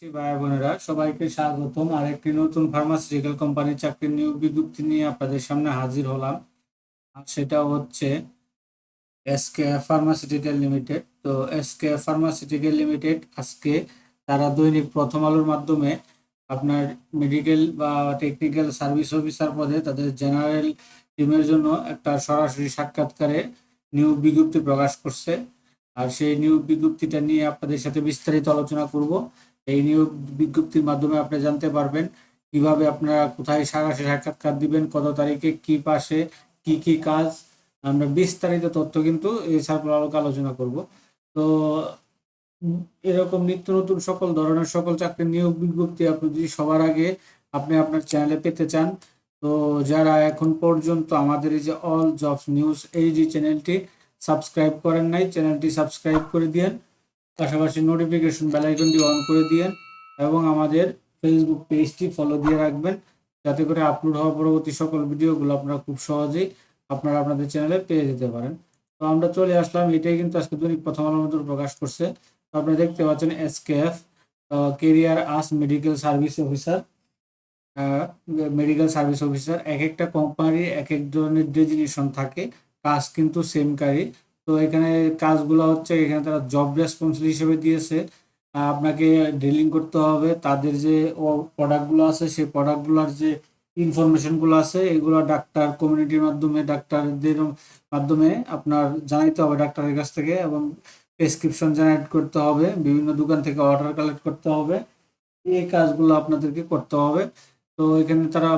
ভাই বোনেরা সবাইকে স্বাগতম আরেকটি নতুন ফার্মাসিউটিক্যাল কোম্পানির চাকরির নিয়োগ বিজ্ঞপ্তি নিয়ে আপনাদের সামনে হাজির হলাম। আর সেটা হচ্ছে এসকে ফার্মাসিউটিক্যাল লিমিটেড। তো এসকে ফার্মাসিউটিক্যাল লিমিটেড আজকে তারা দৈনিক প্রথম আলোর মাধ্যমে আপনার মেডিকেল বা টেকনিক্যাল সার্ভিস অফিসার পদে তাদের জেনারেল টিমের জন্য একটা সরাসরি সাক্ষাৎকারে নিয়োগ বিজ্ঞপ্তি প্রকাশ করছে। আর সেই নিয়োগ বিজ্ঞপ্তিটা নিয়ে আপনাদের সাথে বিস্তারিত আলোচনা করব। এই নিয়োগ বিজ্ঞপ্তির মাধ্যমে আপনি জানতে পারবেন কিভাবে আপনারা কোথায় সরাসরি সাক্ষাৎকার দিবেন, কত তারিখে কি পাশে কি কি কাজ। আমরা বিস্তারিত তথ্য কিন্তু এই সার্কুলার আলোচনা করব। তো এরকম নিত্য নতুন সকল ধরনের সকল চাকরির নিয়োগ বিজ্ঞপ্তি আপনি যদি সবার আগে আপনি আপনার চ্যানেলে পেতে চান, তো যারা এখন পর্যন্ত আমাদের এই যে অল জবস নিউজ এই যে চ্যানেলটি সাবস্ক্রাইব করেন নাই, চ্যানেলটি সাবস্ক্রাইব করে দিয়েন, পাশাপাশি নোটিফিকেশন বেল আইকনটি অন করে দিয়েন এবং আমাদের ফেসবুক পেজটি ফলো দিয়ে রাখবেন, যাতে করে আপলোড হওয়া পরবর্তী সকল ভিডিওগুলো আপনারা খুব সহজেই আপনাদের চ্যানেলে পেয়ে যেতে পারেন। তো আমরা চলে আসলাম, এটাই কিন্তু আজকে দৈনিক প্রথম আলোর মধ্যে প্রকাশ করছে। তো আপনারা দেখতে পাচ্ছেন SKF career as medical service officer. Medical service officer এক একটা কোম্পানির এক এক ধরনের ডেজিগনেশন থাকে, কাজ কিন্তু সেম কাজই। তো এখানে কাজগুলো হচ্ছে, এখানে তারা জব রেসপন্সিবল হিসেবে দিয়েছে আপনাকে ডিলিং করতে হবে তাদের যে প্রোডাক্টগুলো আছে, সেই প্রোডাক্টগুলোর যে ইনফরমেশনগুলো আছে এগুলো ডাক্তার কমিউনিটির মাধ্যমে ডাক্তারদের মাধ্যমে আপনার জানাইতে হবে ডাক্তারের কাছ থেকে, এবং প্রেসক্রিপশন জেনারেট করতে হবে, বিভিন্ন দোকান থেকে অর্ডার কালেক্ট করতে হবে। এই কাজগুলো আপনাদেরকে করতে হবে। তো এখানে তারা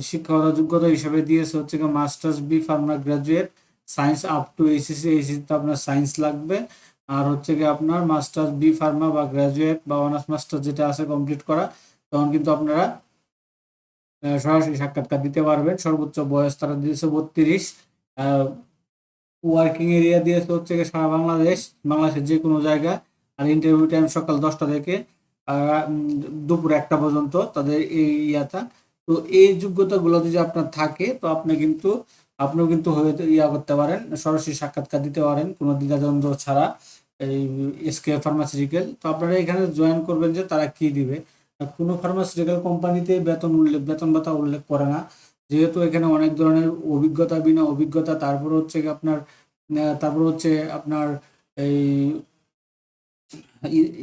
শিক্ষাগত যোগ্যতা হিসেবে দিয়েছে হচ্ছে masters B pharma graduate science up to HSC. এইচএসসিতে আপনার সায়েন্স লাগবে। আর হচ্ছে কি আপনার মাস্টার্স বি ফার্মা বা গ্রাজুয়েট বা অনার্স মাস্টার যেটা আছে কমপ্লিট করা, তখন কিন্তু আপনারা সরাসরি সাক্ষাৎকার দিতে পারবেন। সর্বোচ্চ বয়স তারা দিয়েছে 32। ওয়ার্কিং এরিয়া দিয়েছে হচ্ছে সারা বাংলাদেশের যে কোনো জায়গা। আর ইন্টারভিউ টাইম সকাল 10টা থেকে দুপুর 1টা পর্যন্ত তাদের এই ইয়াটা। তো এই যোগ্যতাগুলো যদি আপনার থাকে তো আপনিও কিন্তু করতে পারেন, সরাসরি সাক্ষাৎকার দিতে পারেন কোনো দ্বিধাদ্বন্দ্ব ছাড়া এই এসকে ফার্মাসিউটিক্যাল। তো আপনারা এখানে জয়েন করবেন যে তারা কি দিবে। কোনো ফার্মাসিউটিক্যাল কোম্পানিতে বেতন ভাতা উল্লেখ করে না, যেহেতু এখানে অনেক ধরনের অভিজ্ঞতা বিনা অভিজ্ঞতা, তারপর হচ্ছে আপনার এই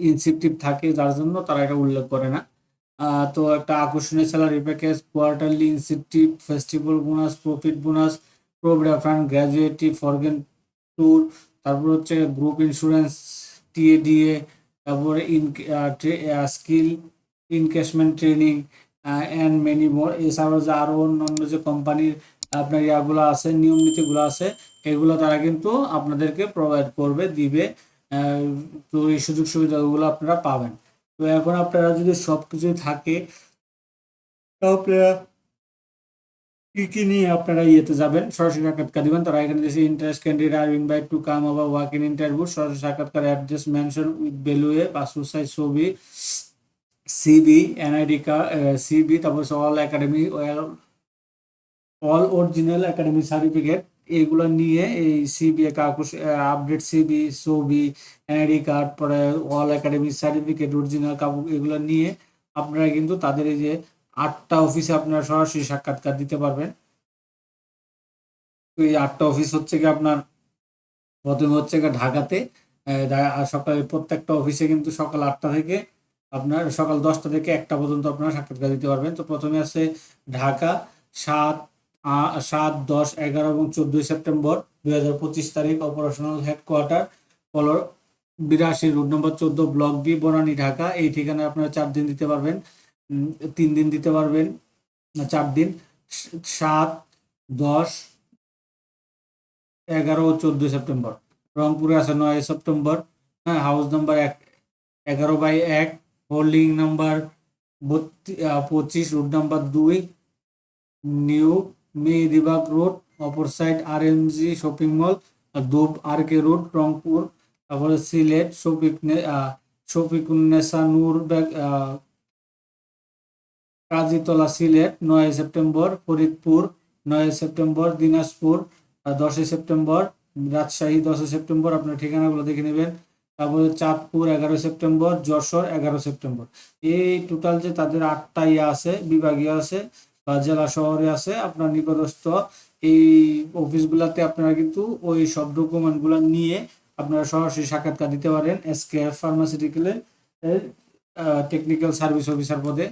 ইনসেনটিভ থাকে, যার জন্য তারা এটা উল্লেখ করে না। তো একটা আকর্ষণীয় salary package, quarterly incentive, festival bonus, profit bonus, programme fund, gratuity, foreign tour, তারপর হচ্ছে গ্রুপ ইন্স্যুরেন্স, টিএডিএ, তারপরে skill encashment training and many more. এছাড়াও যে আরও অন্যান্য যে কোম্পানির আপনার ইয়াগুলো আছে, নিয়ম নীতিগুলো আছে, এগুলো তারা কিন্তু আপনাদেরকে প্রোভাইড করবে, দিবে। তো এই সুযোগ সুবিধাগুলো আপনারা পাবেন। তো এখন আপনারা যদি সবকিছু থাকে, তো আপনারা কি কি নিয়ে আপনারা ইয়েতে যাবেন, সরাসরি সাক্ষাৎকার দিবেন। তারা এখানে দিয়েছে ইন্টারেস্ট ক্যান্ডিডেট আর invite to come over walk in interview, সরাসরি সাক্ষাৎকার address mention with below, passport size ছবি, সিবি, এনআইডি কার্ড, সিবি, তারপর all academy, all original academic certificate, এগুলো নিয়ে এই সিবি কাগজ, আপডেট সিবি, ছবি, এনআইডি কার্ড, পরে অল একাডেমিক সার্টিফিকেট, অরিজিনাল কাগজ, এগুলো নিয়ে আপনারা কিন্তু তাদের এই যে 8টা অফিসে আপনারা সরাসরি সাক্ষাৎকার দিতে পারবেন। তো এই 8টা অফিস হচ্ছে কি আপনার প্রথমে হচ্ছে ঢাকাতে, সকালে প্রত্যেকটা অফিসে কিন্তু সকাল 8টা থেকে আপনার সকাল 10টা থেকে 1টা পর্যন্ত আপনারা সাক্ষাৎকার দিতে পারবেন। তো প্রথমে আছে ঢাকা, 7, 10, 11 এবং 14 সেপ্টেম্বর 2025 তারিখ, operational headquarter follow 82 road number 14 block B, Banani, Dhaka. এই ঠিকানায় আপনারা 4 দিন দিতে পারবেন, 3 দিন দিতে পারবেন, 4 দিন। 7, 10, 11 ও 14 সেপ্টেম্বর। রংপুরে আছে 9 সেপ্টেম্বর, হ্যাঁ, house number 11/1, holding number 25, road number 2, new Medibag road, অপর side RMG shopping mall, Dhap RK road, Rangpur. তারপরে Sylhet Shafikunnesa Noor Kazitula, Sylhet 9 September, Faridpur 9 September, Dinajpur 10 September, Rajshahi 10 September. আপনার ঠিকানাগুলো দেখে নেবেন। তারপরে চাঁদপুর 11 সেপ্টেম্বর, যশোর 11 সেপ্টেম্বর। এই টোটাল যে তাদের 8টা ইয়ে আছে, বিভাগীয় আছে বা জেলা শহরে আছে আপনার নিকটস্থ এই অফিসগুলাতে আপনারা কিন্তু ওই সব ডকুমেন্টগুলো নিয়ে আপনারা সরাসরি সাক্ষাৎকার দিতে পারেন এসকেএফ ফার্মাসিউটিক্যালের টেকনিক্যাল সার্ভিস অফিসার পদে,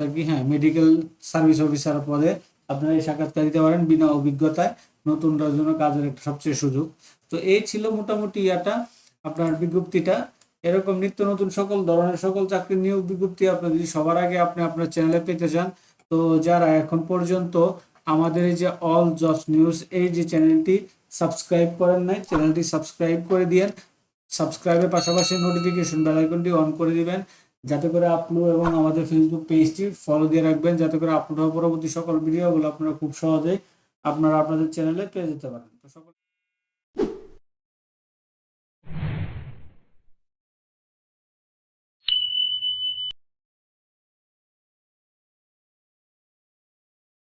কি হ্যাঁ মেডিকেল সার্ভিস অফিসার পদে আপনারা এই সাক্ষাৎকার দিতে পারেন বিনা অভিজ্ঞতায়। নতুনটার জন্য কাজের একটা সবচেয়ে সুযোগ। তো এই ছিল মোটামুটি ইয়াটা আপনার বিজ্ঞপ্তিটা। এরকম নিত্য নতুন সকল ধরনের সকল চাকরির নিয়োগ বিজ্ঞপ্তি আপনি যদি সবার আগে আপনি আপনার চ্যানেলে পেতে চান, তো যারা এখন পর্যন্ত আমাদের এই যে অল জবস নিউজ এই যে চ্যানেলটি সাবস্ক্রাইব করেন নাই, চ্যানেলটি সাবস্ক্রাইব করে দিয়েন। সাবস্ক্রাইবের পাশাপাশি নোটিফিকেশন বেল আইকনটি অন করে দিবেন, যাতে করে আপলোড এবং আমাদের ফেসবুক পেজটি ফলো দিয়ে রাখবেন, যাতে করে আপলোড হওয়া পরবর্তী সকল ভিডিওগুলো আপনারা খুব সহজেই আপনারা আপনাদের চ্যানেলে পেয়ে যেতে পারেন। তো সকল